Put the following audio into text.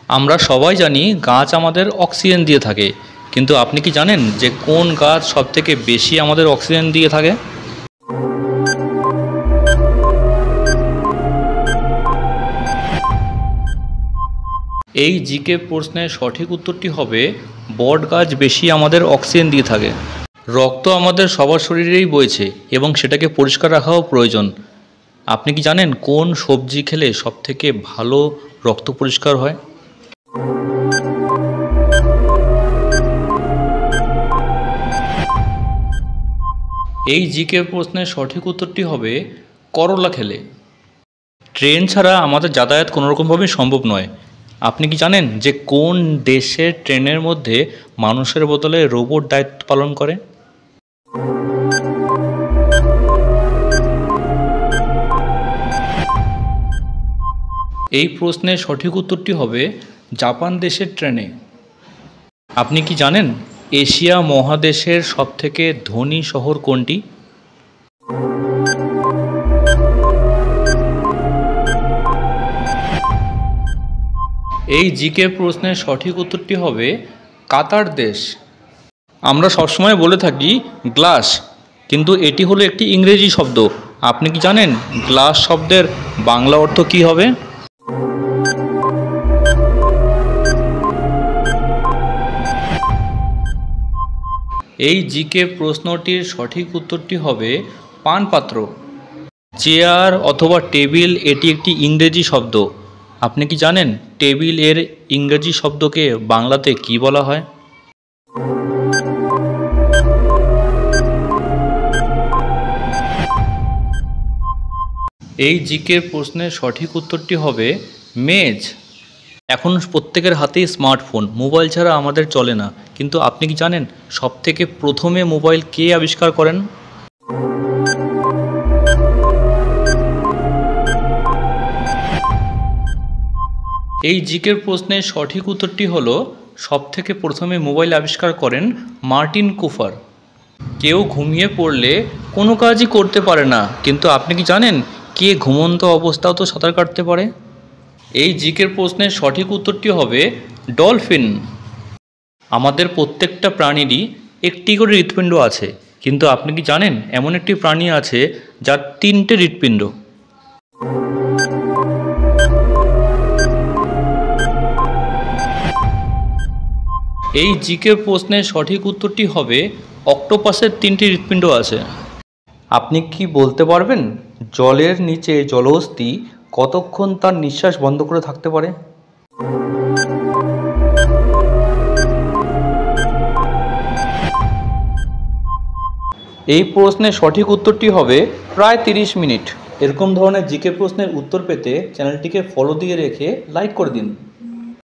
আমরা সবাই জানি গাছ আমাদের অক্সিজেন দিয়ে থাকে, কিন্তু আপনি কি জানেন যে কোন গাছ সবথেকে বেশি আমাদের অক্সিজেন দিয়ে থাকে? এই জিকে প্রশ্নের সঠিক উত্তরটি হবে বট গাছ বেশি আমাদের অক্সিজেন দিয়ে থাকে। রক্ত আমাদের সবার শরীরেই বইছে এবং সেটাকে পরিষ্কার রাখাও প্রয়োজন। আপনি কি জানেন কোন সবজি খেলে সবথেকে ভালো রক্ত পরিষ্কার হয়? এই জিকে প্রশ্নের সঠিক উত্তরটি হবে করলা খেলে। ট্রেন ছাড়া আমাদের যাতায়াত কোনোরকমভাবেই সম্ভব নয়। আপনি কি জানেন যে কোন দেশের ট্রেনের মধ্যে মানুষের বদলে রোবট দায়িত্ব পালন করে? এই প্রশ্নের সঠিক উত্তরটি হবে জাপান দেশের ট্রেনে। আপনি কি জানেন এশিয়া মহাদেশের সবথেকে ধনী শহর কোনটি? এই জিকে প্রশ্নের সঠিক উত্তরটি হবে কাতার দেশ। আমরা সবসময় বলে থাকি গ্লাস, কিন্তু এটি হলো একটি ইংরেজি শব্দ। আপনি কি জানেন গ্লাস শব্দের বাংলা অর্থ কী হবে? এই জিকে প্রশ্নটির সঠিক উত্তরটি হবে পানপাত্র। চেয়ার অথবা টেবিল এটি একটি ইংরেজি শব্দ। আপনি কি জানেন টেবিল এর ইংরেজি শব্দকে বাংলাতে কি বলা হয়? এই জিকে প্রশ্নের সঠিক উত্তরটি হবে মেজ। এখন প্রত্যেকের হাতেই স্মার্টফোন, মোবাইল ছাড়া আমাদের চলে না। কিন্তু আপনি কি জানেন সবথেকে প্রথমে মোবাইল কে আবিষ্কার করেন? এই জিকের প্রশ্নের সঠিক উত্তরটি হলো সবথেকে প্রথমে মোবাইল আবিষ্কার করেন মার্টিন কুপার। কেউ ঘুমিয়ে পড়লে কোনো কাজই করতে পারে না, কিন্তু আপনি কি জানেন কে ঘুমন্ত অবস্থাও তো সাঁতার কাটতে পারে? এই জিকের প্রশ্নের সঠিক উত্তরটি হবে ডলফিন। আমাদের প্রত্যেকটা প্রাণীরই একটি করে হৃৎপিণ্ড আছে, কিন্তু আপনি কি জানেন এমন একটি প্রাণী আছে যার 3টে হৃৎপিণ্ড? এই জিকে প্রশ্নের সঠিক উত্তরটি হবে অক্টোপাসের 3টি হৃৎপিণ্ড আছে। আপনি কি বলতে পারবেন জলের নিচে জলহস্তী কতক্ষণ তার নিঃশ্বাস বন্ধ করে থাকতে পারে? এই প্রশ্নের সঠিক উত্তরটি হবে প্রায় 30 মিনিট। এরকম ধরনের জিকে প্রশ্নের উত্তর পেতে চ্যানেলটিকে ফলো দিয়ে রেখে লাইক করে দিন।